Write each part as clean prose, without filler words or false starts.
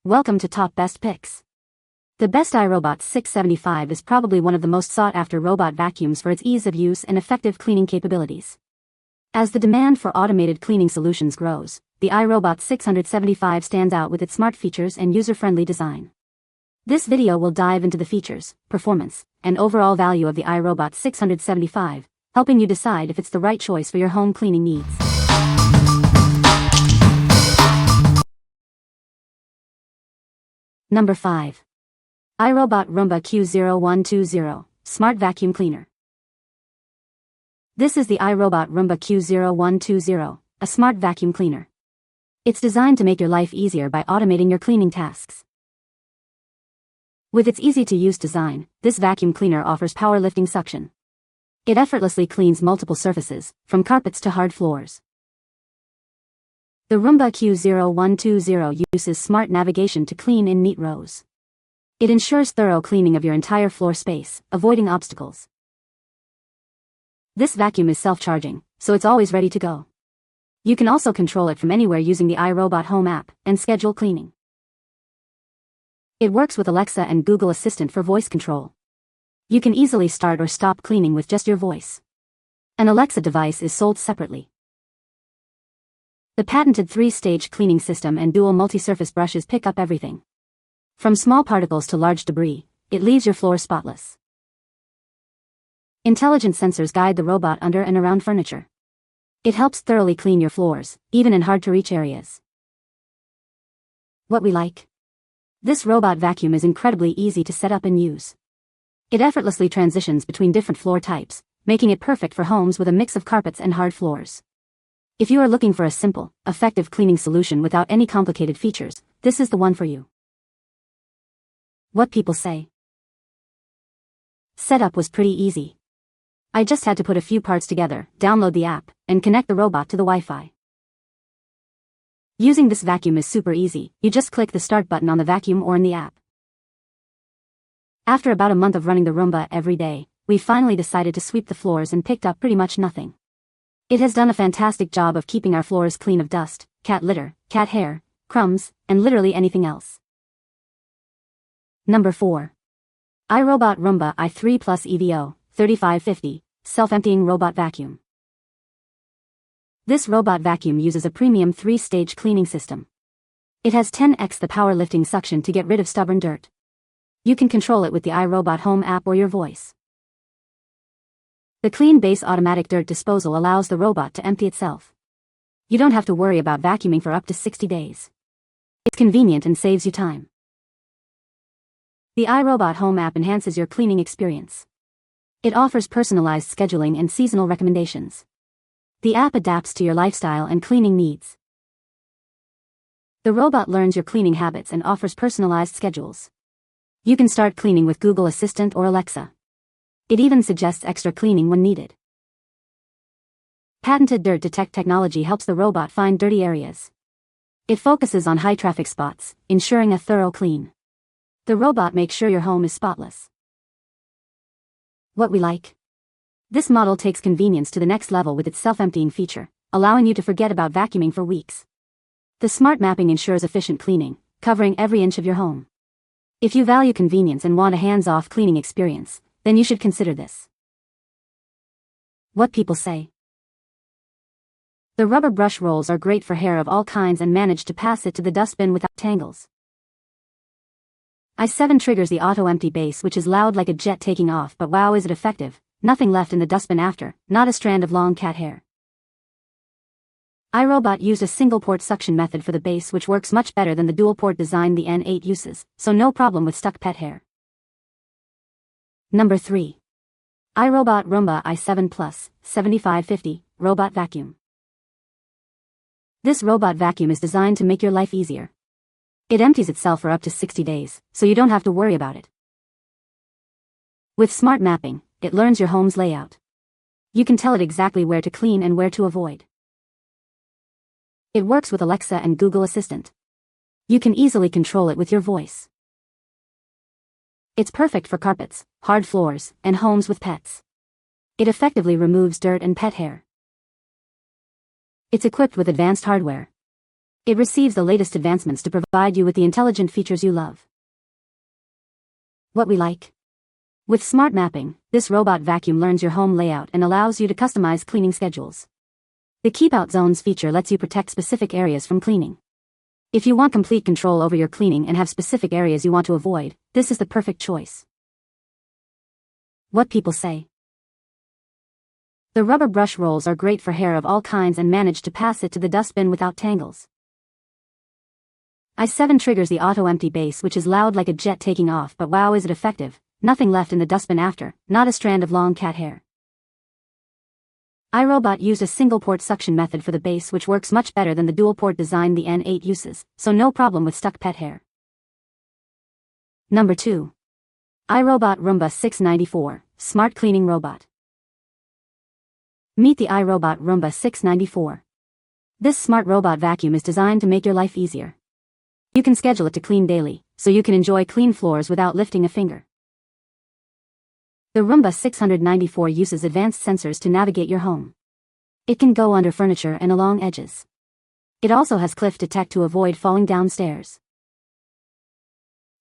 Welcome to Top Best Picks. The best iRobot 675 is probably one of the most sought-after robot vacuums for its ease of use and effective cleaning capabilities. As the demand for automated cleaning solutions grows, the iRobot 675 stands out with its smart features and user-friendly design. This video will dive into the features, performance, and overall value of the iRobot 675, helping you decide if it's the right choice for your home cleaning needs. Number 5. iRobot Roomba Q0120 Smart Vacuum Cleaner. This is the iRobot Roomba Q0120, a smart vacuum cleaner. It's designed to make your life easier by automating your cleaning tasks. With its easy-to-use design, this vacuum cleaner offers power-lifting suction. It effortlessly cleans multiple surfaces, from carpets to hard floors. The Roomba Q0120 uses smart navigation to clean in neat rows. It ensures thorough cleaning of your entire floor space, avoiding obstacles. This vacuum is self-charging, so it's always ready to go. You can also control it from anywhere using the iRobot Home app and schedule cleaning. It works with Alexa and Google Assistant for voice control. You can easily start or stop cleaning with just your voice. An Alexa device is sold separately. The patented 3-stage cleaning system and dual multi-surface brushes pick up everything. From small particles to large debris, it leaves your floor spotless. Intelligent sensors guide the robot under and around furniture. It helps thoroughly clean your floors, even in hard-to-reach areas. What we like? This robot vacuum is incredibly easy to set up and use. It effortlessly transitions between different floor types, making it perfect for homes with a mix of carpets and hard floors. If you are looking for a simple, effective cleaning solution without any complicated features, this is the one for you. What people say. Setup was pretty easy. I just had to put a few parts together, download the app, and connect the robot to the Wi-Fi. Using this vacuum is super easy. You just click the start button on the vacuum or in the app. After about a month of running the Roomba every day, we finally decided to sweep the floors and picked up pretty much nothing. It has done a fantastic job of keeping our floors clean of dust, cat litter, cat hair, crumbs, and literally anything else. Number 4. iRobot Roomba i3 Plus EVO 3550 Self-Emptying Robot Vacuum. This robot vacuum uses a premium 3-stage cleaning system. It has 10x the power-lifting suction to get rid of stubborn dirt. You can control it with the iRobot Home app or your voice. The Clean Base automatic dirt disposal allows the robot to empty itself. You don't have to worry about vacuuming for up to 60 days. It's convenient and saves you time. The iRobot Home app enhances your cleaning experience. It offers personalized scheduling and seasonal recommendations. The app adapts to your lifestyle and cleaning needs. The robot learns your cleaning habits and offers personalized schedules. You can start cleaning with Google Assistant or Alexa. It even suggests extra cleaning when needed. Patented dirt detect technology helps the robot find dirty areas. It focuses on high-traffic spots, ensuring a thorough clean. The robot makes sure your home is spotless. What we like? This model takes convenience to the next level with its self-emptying feature, allowing you to forget about vacuuming for weeks. The smart mapping ensures efficient cleaning, covering every inch of your home. If you value convenience and want a hands-off cleaning experience, then you should consider this. What people say. The rubber brush rolls are great for hair of all kinds and manage to pass it to the dustbin without tangles. i7 triggers the auto-empty base, which is loud like a jet taking off, but wow, is it effective. Nothing left in the dustbin after, not a strand of long cat hair. iRobot used a single-port suction method for the base, which works much better than the dual-port design the N8 uses, so no problem with stuck pet hair. Number 3. iRobot Roomba i7 Plus 7550 Robot Vacuum. This robot vacuum is designed to make your life easier. It empties itself for up to 60 days, so you don't have to worry about it. With smart mapping, it learns your home's layout. You can tell it exactly where to clean and where to avoid. It works with Alexa and Google Assistant. You can easily control it with your voice. It's perfect for carpets, hard floors, and homes with pets. It effectively removes dirt and pet hair. It's equipped with advanced hardware. It receives the latest advancements to provide you with the intelligent features you love. What we like. With smart mapping, this robot vacuum learns your home layout and allows you to customize cleaning schedules. The Keep Out Zones feature lets you protect specific areas from cleaning. If you want complete control over your cleaning and have specific areas you want to avoid, this is the perfect choice. What people say. The rubber brush rolls are great for hair of all kinds and manage to pass it to the dustbin without tangles. i7 triggers the auto-empty base, which is loud like a jet taking off, but wow, is it effective. Nothing left in the dustbin after, not a strand of long cat hair. iRobot used a single-port suction method for the base, which works much better than the dual-port design the N8 uses, so no problem with stuck pet hair. Number 2. iRobot Roomba 694, Smart Cleaning Robot. Meet the iRobot Roomba 694. This smart robot vacuum is designed to make your life easier. You can schedule it to clean daily, so you can enjoy clean floors without lifting a finger. The Roomba 694 uses advanced sensors to navigate your home. It can go under furniture and along edges. It also has cliff detect to avoid falling downstairs.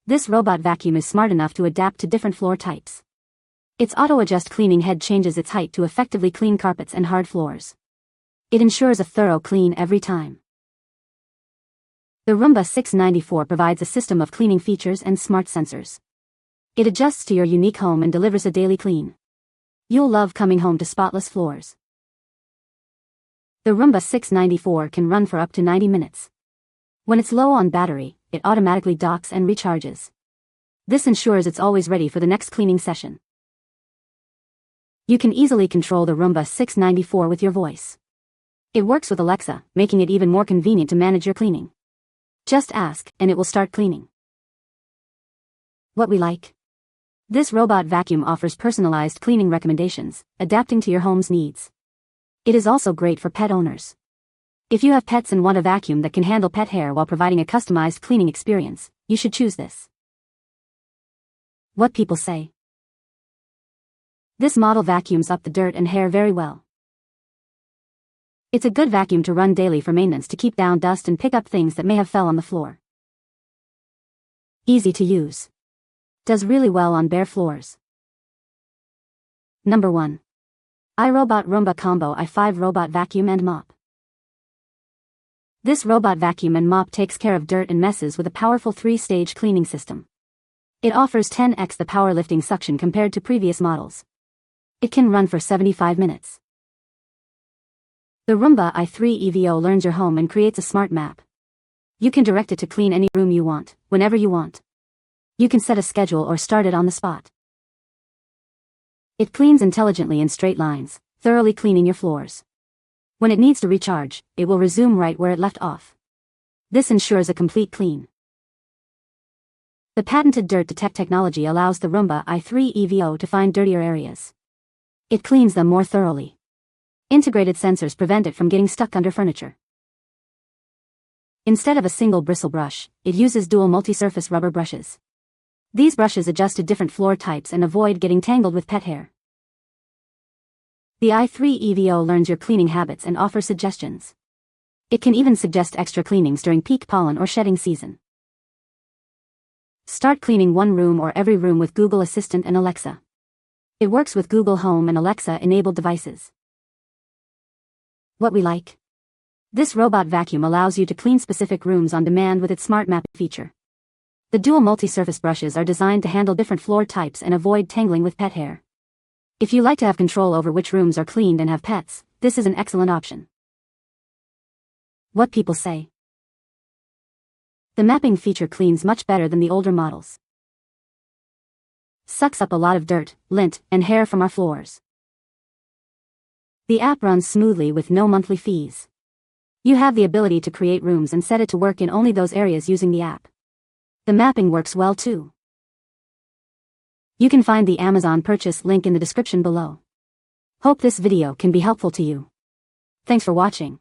This robot vacuum is smart enough to adapt to different floor types. Its auto-adjust cleaning head changes its height to effectively clean carpets and hard floors. It ensures a thorough clean every time. The Roomba 694 provides a system of cleaning features and smart sensors. It adjusts to your unique home and delivers a daily clean. You'll love coming home to spotless floors. The Roomba 694 can run for up to 90 minutes. When it's low on battery, it automatically docks and recharges. This ensures it's always ready for the next cleaning session. You can easily control the Roomba 694 with your voice. It works with Alexa, making it even more convenient to manage your cleaning. Just ask, and it will start cleaning. What we like. This robot vacuum offers personalized cleaning recommendations, adapting to your home's needs. It is also great for pet owners. If you have pets and want a vacuum that can handle pet hair while providing a customized cleaning experience, you should choose this. What people say. This model vacuums up the dirt and hair very well. It's a good vacuum to run daily for maintenance to keep down dust and pick up things that may have fell on the floor. Easy to use. Does really well on bare floors. Number 1. iRobot Roomba Combo i5 Robot Vacuum and Mop. This robot vacuum and mop takes care of dirt and messes with a powerful 3-stage cleaning system. It offers 10x the powerlifting suction compared to previous models. It can run for 75 minutes. The Roomba i3 EVO learns your home and creates a smart map. You can direct it to clean any room you want, whenever you want. You can set a schedule or start it on the spot. It cleans intelligently in straight lines, thoroughly cleaning your floors. When it needs to recharge, it will resume right where it left off. This ensures a complete clean. The patented Dirt Detect technology allows the Roomba i3 EVO to find dirtier areas. It cleans them more thoroughly. Integrated sensors prevent it from getting stuck under furniture. Instead of a single bristle brush, it uses dual multi-surface rubber brushes. These brushes adjust to different floor types and avoid getting tangled with pet hair. The i3 EVO learns your cleaning habits and offers suggestions. It can even suggest extra cleanings during peak pollen or shedding season. Start cleaning one room or every room with Google Assistant and Alexa. It works with Google Home and Alexa-enabled devices. What we like. This robot vacuum allows you to clean specific rooms on demand with its smart mapping feature. The dual multi-surface brushes are designed to handle different floor types and avoid tangling with pet hair. If you like to have control over which rooms are cleaned and have pets, this is an excellent option. What people say. The mapping feature cleans much better than the older models. Sucks up a lot of dirt, lint, and hair from our floors. The app runs smoothly with no monthly fees. You have the ability to create rooms and set it to work in only those areas using the app. The mapping works well too. You can find the Amazon purchase link in the description below. Hope this video can be helpful to you. Thanks for watching.